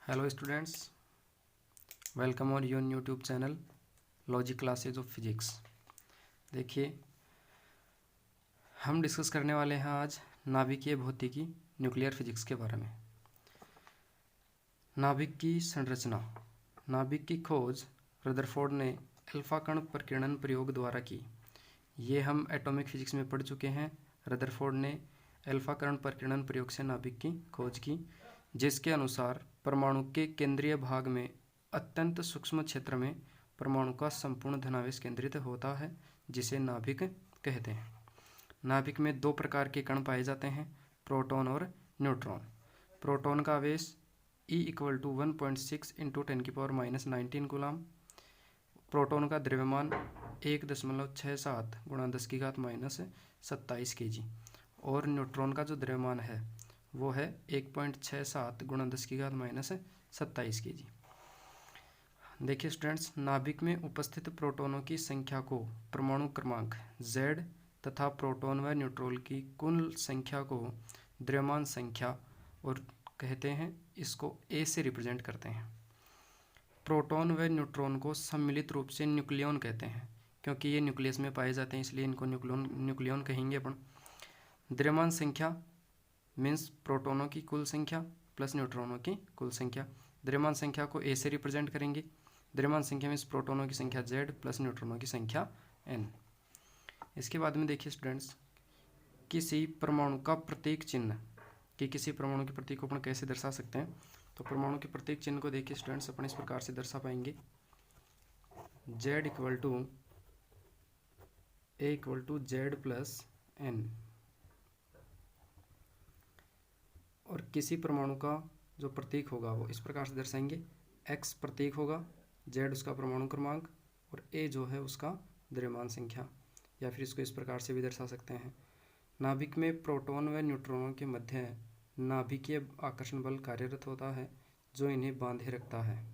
Hello students, welcome on your YouTube channel logic classes of physics. देखिए, हम discuss करने वाले हैं आज नाभिकीय भौतिकी न्यूक्लियर फिजिक्स के बारे में। नाभिक की संरचना। नाभिक की खोज रदरफोर्ड ने अल्फा कण प्रकीर्णन प्रयोग द्वारा की। ये हम एटॉमिक फिजिक्स में पढ़ चुके हैं। रदरफोर्ड ने अल्फा कण प्रकीर्णन प्रयोग से नाभिक की खोज की, जिसके अनुसार परमाणु के केंद्रीय भाग में अत्यंत सूक्ष्म क्षेत्र में परमाणु का संपूर्ण धनावेश केंद्रित होता है, जिसे नाभिक कहते हैं। नाभिक में दो प्रकार के कण पाए जाते हैं, प्रोटॉन और न्यूट्रॉन। प्रोटॉन का आवेश E = 1.6 × 10⁻⁻19 कूलम। प्रोटॉन का द्रव्यमान 1.67 × 10⁻⁻27 kg और न्यूट्रॉन का जो द्रव्यमान है वो है 1.67 × 10⁻⁻27 kg। देखिए स्टूडेंट्स, नाभिक में उपस्थित प्रोटॉनों की संख्या को परमाणु क्रमांक Z तथा प्रोटॉन व न्यूट्रॉन की कुल संख्या को द्रव्यमान संख्या और कहते हैं। इसको A से रिप्रेजेंट करते हैं। प्रोटॉन व न्यूट्रॉन को सम्मिलित रूप से न्यूक्लियॉन कहते हैं, क्योंकि ये न्यूक्लियस में पाए जाते हैं, इसलिए इनको न्यूक्लियॉन कहेंगे अपन। द्रव्यमान संख्या मीन्स प्रोटॉनों की कुल संख्या प्लस न्यूट्रॉनों की कुल संख्या। द्रव्यमान संख्या को A से रिप्रेजेंट करेंगे। द्रव्यमान संख्या मीन्स प्रोटॉनों की संख्या Z प्लस न्यूट्रॉनों की संख्या N। इसके बाद में देखिए स्टूडेंट्स, किसी परमाणु का प्रतीक चिन्ह कि किसी परमाणु के प्रतीक को अपन कैसे दर्शा सकते हैं। तो परमाणु के प्रतीक चिन्ह को देखिए स्टूडेंट्स, अपन इस प्रकार से दर्शा पाएंगे। Z = A = Z plus N। और किसी परमाणु का जो प्रतीक होगा वो इस प्रकार से दर्शाएंगे। X प्रतीक होगा, Z उसका परमाणु क्रमांक और A जो है उसका द्रव्यमान संख्या, या फिर इसको इस प्रकार से भी दर्शा सकते हैं। नाभिक में प्रोटॉन व न्यूट्रॉनों के मध्य नाभिकीय आकर्षण बल कार्यरत होता है, जो इन्हें बांधे रखता है।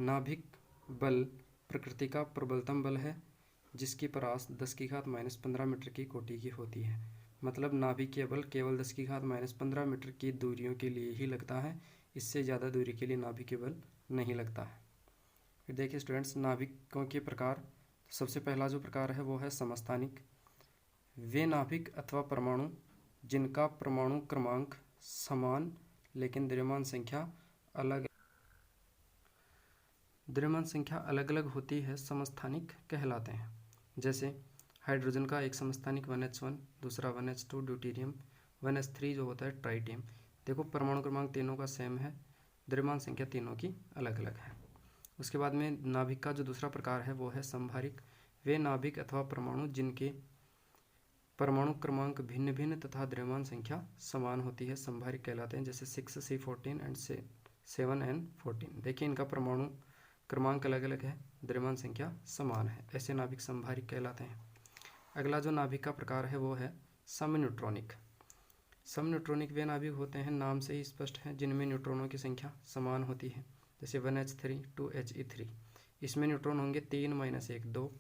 नाभिक बल प्रकृति का प्रबलतम बल है, जिसकी परास 10⁻⁻15 मीटर की कोटि की होती है। मतलब नाभिकीय बल केवल 10⁻⁻15 मीटर की दूरियों के लिए ही लगता है, इससे ज़्यादा दूरी के लिए नाभिकीय बल नहीं लगता है। फिर देखिए स्टूडेंट्स, नाभिकों के प्रकार। सबसे पहला जो प्रकार है वो है समस्थानिक। वे नाभिक अथवा परमाणु जिनका परमाणु क्रमांक समान लेकिन द्रव्यमान संख्या अलग अलग होती है, समस्थानिक कहलाते हैं। जैसे हाइड्रोजन का एक समस्थानिक 1H1, दूसरा 1H2 ड्यूटेरियम, 1H3 जो होता है ट्राइटियम। देखो परमाणु क्रमांक तीनों का सेम है, द्रव्यमान संख्या तीनों की अलग अलग है। उसके बाद में नाभिक का जो दूसरा प्रकार है वो है समभारिक। वे नाभिक अथवा परमाणु जिनके परमाणु क्रमांक भिन्न भिन्न तथा द्रव्यमान संख्या समान होती है, समभारिक कहलाते हैं। जैसे 6C14 एंड 7N14। देखिए इनका परमाणु क्रमांक अलग अलग है, द्रव्यमान संख्या समान है, ऐसे नाभिक समभारिक कहलाते हैं। अगला जो नाभिक का प्रकार है वो है समन्यूट्रॉनिक। समन्यूट्रॉनिक वे नाभिक होते हैं, नाम से ही स्पष्ट है, जिनमें न्यूट्रॉनों की संख्या समान होती है। जैसे 1H3 2He3। इसमें न्यूट्रॉन होंगे 3 - 1 2,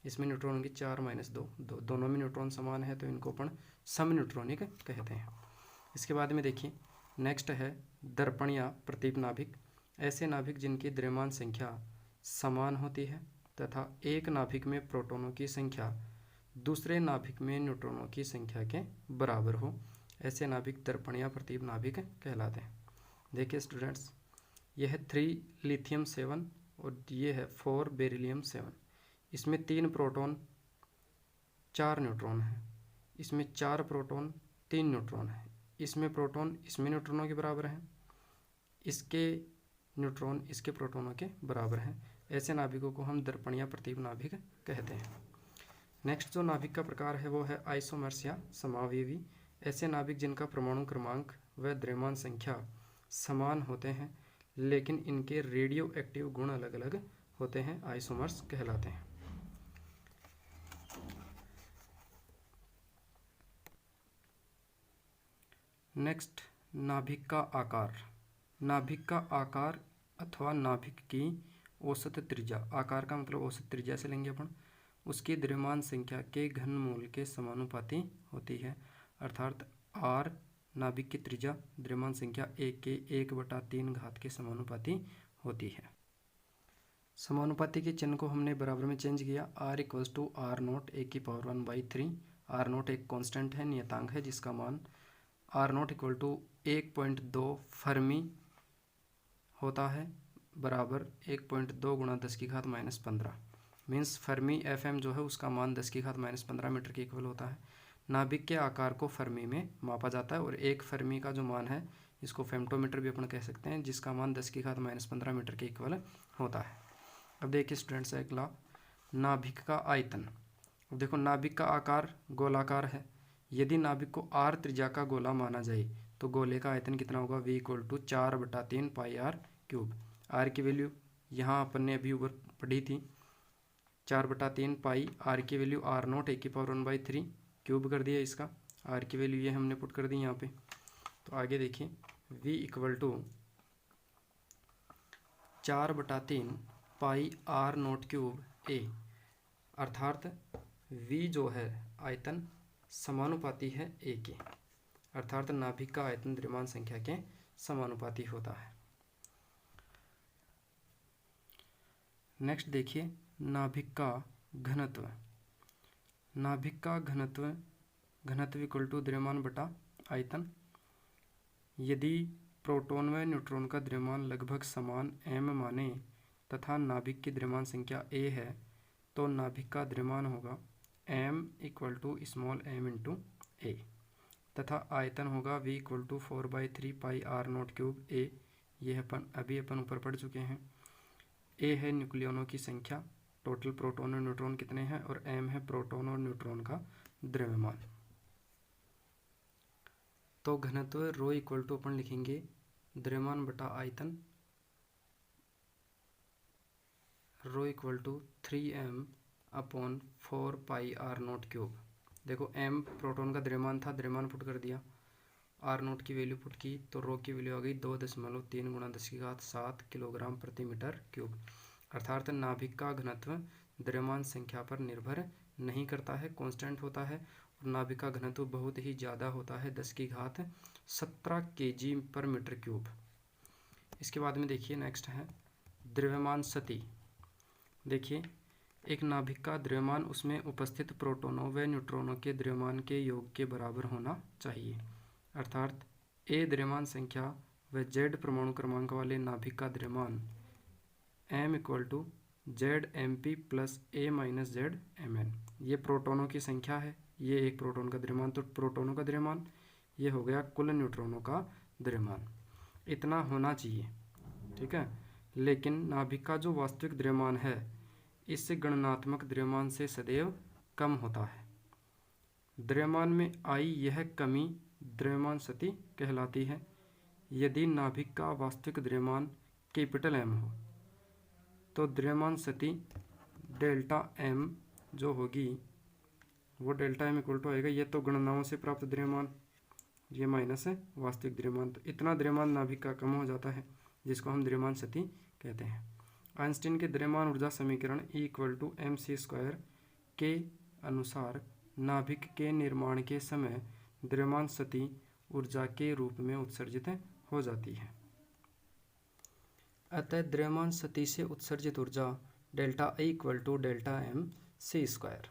इसमें न्यूट्रॉन होंगे 4 - 2 2। दोनों में न्यूट्रॉन समान है, तो इनको अपन समन्यूट्रॉनिक कहते हैं। इसके बाद में देखिए नेक्स्ट है दर्पण या प्रतीप नाभिक। ऐसे नाभिक जिनकी द्रव्यमान संख्या समान होती है तथा एक नाभिक में प्रोटॉनों की संख्या दूसरे नाभिक में न्यूट्रॉनों की संख्या के बराबर हो, ऐसे नाभिक दर्पण या प्रतीप नाभिक कहलाते हैं। देखिए स्टूडेंट्स, यह है 3 लिथियम 7 और ये है 4 बेरिलियम 7। इसमें 3 प्रोटॉन 4 न्यूट्रॉन हैं, इसमें 4 प्रोटॉन 3 न्यूट्रॉन हैं, इसमें प्रोटॉन इसमें न्यूट्रॉनों के बराबर हैं, इसके न्यूट्रॉन इसके प्रोटॉनों के बराबर हैं। ऐसे नाभिकों को हम दर्पण या प्रतीप नाभिक कहते हैं। नेक्स्ट जो नाभिक का प्रकार है वो है आइसोमर्स या समावयवी। ऐसे नाभिक जिनका परमाणु क्रमांक व द्रव्यमान संख्या समान होते हैं, लेकिन इनके रेडियो एक्टिव गुण अलग अलग होते हैं, आइसोमर्स कहलाते हैं। नेक्स्ट नाभिक का आकार। नाभिक का आकार अथवा नाभिक की औसत त्रिज्या। आकार का मतलब औसत त्रिज्या से लेंगे अपन। उसकी द्रव्यमान संख्या के घनमूल के समानुपाती होती है, अर्थात R नाभिक की त्रिज्या द्रव्यमान संख्या a के 1/3 घात के समानुपाती होती है। समानुपाती के चिन्ह को हमने बराबर में चेंज किया। r equals to r nought a की पावर 1/3। आर नोट एक कांस्टेंट है, नियतांक है, जिसका मान r nought equal to 1.2 fermi होता है, बराबर 1.2 गुणा 10⁻⁻15। मीन्स फर्मी FM जो है उसका मान 10⁻⁻15 मीटर के इक्वल होता है। नाभिक के आकार को फर्मी में मापा जाता है और एक फर्मी का जो मान है इसको फेम्टोमीटर भी अपन कह सकते हैं, जिसका मान 10⁻⁻15 मीटर के इक्वल होता है। अब देखिए स्टूडेंट्स, अगला नाभिक का आयतन। देखो नाभिक का आकार गोलाकार है। यदि नाभिक को r त्रिज्या का गोला माना जाए तो गोले का आयतन कितना होगा? v equal to 4/3 pi r cube. r की वैल्यू यहाँ अपन ने अभी ऊपर पढ़ी थी, 4/3 पाई, r की वैल्यू r नोट a की पावर 1/3 क्यूब कर दिया इसका। r की वैल्यू ये हमने पुट कर दी यहाँ पे। तो आगे देखिए v equal to 4/3 pi r nought cube a, अर्थात v जो है आयतन समानुपाती है a के, अर्थात नाभिक का आयतन द्रव्यमान संख्या के समानुपाती होता है। नेक्स्ट देखिए नाभिक का घनत्व। नाभिक का घनत्व इक्वल टू द्रव्यमान बटा आयतन। यदि प्रोटॉन व न्यूट्रॉन का द्रव्यमान लगभग समान m माने तथा नाभिक की द्रव्यमान संख्या a है तो नाभिक का द्रव्यमान होगा m equal to small m into a, तथा आयतन होगा v equal to 4/3 pi r nought cube a। ये अपन ऊपर पढ़ चुके हैं। a है न्यूक्लियनों की संख्या, टोटल प्रोटॉन और न्यूट्रॉन कितने हैं, और m है प्रोटॉन और न्यूट्रॉन का द्रव्यमान। तो घनत्व रो इक्वल टू अपन लिखेंगे द्रव्यमान बटा आयतन, rho equal to 3m upon 4 pi r nought cube. देखो m प्रोटॉन का द्रव्यमान था, द्रव्यमान पुट कर दिया, r नोट की वैल्यू पुट की तो रो की वैल्यू आ गई 2.3 गुणा 10⁻7 किलोग्राम प्रति मीटर क्यूब। अर्थात नाभिक का घनत्व द्रव्यमान संख्या पर निर्भर नहीं करता है, कांस्टेंट होता है, और नाभिक का घनत्व बहुत ही ज़्यादा होता है, 10⁻17 kg पर मीटर क्यूब। इसके बाद में देखिए नेक्स्ट है द्रव्यमान सती। देखिए एक नाभिक का द्रव्यमान उसमें उपस्थित प्रोटॉनों व न्यूट्रॉनों के द्रव्यमान के योग के बराबर होना चाहिए, अर्थात a द्रव्यमान संख्या व z परमाणु क्रमांक वाले नाभिक का द्रव्यमान m equal to ZMP plus a minus ZMN। ये प्रोटॉनों की संख्या है, ये एक प्रोटॉन का द्रव्यमान, तो प्रोटॉनों का द्रव्यमान ये हो गया कुल न्यूट्रॉनों का द्रव्यमान, इतना होना चाहिए, ठीक है। लेकिन नाभिक का जो वास्तविक द्रव्यमान है इससे गणनात्मक द्रव्यमान से सदैव कम होता है। द्रव्यमान में आई यह कमी द्रव्यमान सती कहलाती है। यदि नाभिक का वास्तविक द्रव्यमान कैपिटल M हो तो द्रव्यमान सती डेल्टा M जो होगी वो डेल्टा M इक्वल टू आएगा, ये तो गणनाओं से प्राप्त द्रव्यमान, ये माइनस है वास्तविक द्रव्यमान, तो इतना द्रव्यमान नाभिक का कम हो जाता है जिसको हम द्रव्यमान सती कहते हैं। आइंस्टीन के द्रव्यमान ऊर्जा समीकरण E इक्वल टू mc² के अनुसार नाभिक के निर्माण के समय द्रव्यमान सती ऊर्जा के रूप में उत्सर्जित हो जाती है। अतः द्रव्यमान सती से उत्सर्जित ऊर्जा delta I equal to delta mc²।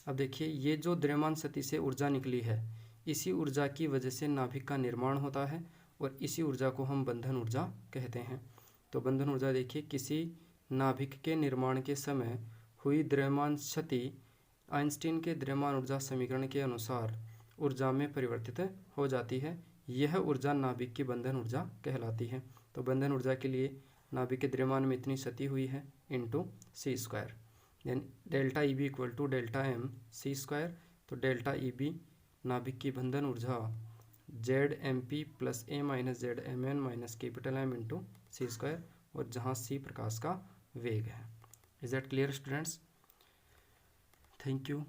अब देखिए ये जो द्रव्यमान सती से ऊर्जा निकली है इसी ऊर्जा की वजह से नाभिक का निर्माण होता है और इसी ऊर्जा को हम बंधन ऊर्जा कहते हैं। तो बंधन ऊर्जा देखिए किसी नाभिक के निर्माण के समय हुई द्रव्यमान क्षति आइंस्टीन के द्रव्यमान ऊर्जा समीकरण के अनुसार ऊर्जा में परिवर्तित हो जाती है। यह ऊर्जा नाभिक की बंधन ऊर्जा कहलाती है। तो बंधन ऊर्जा के लिए नाभिक के द्रव्यमान में इतनी क्षति हुई है इंटू c², यानी delta EB equal to delta mc²। तो डेल्टा EB नाभिक की बंधन ऊर्जा ZMP plus a minus ZMN minus capital M into c², और जहाँ c प्रकाश का वेग है। Is that clear students? Thank you.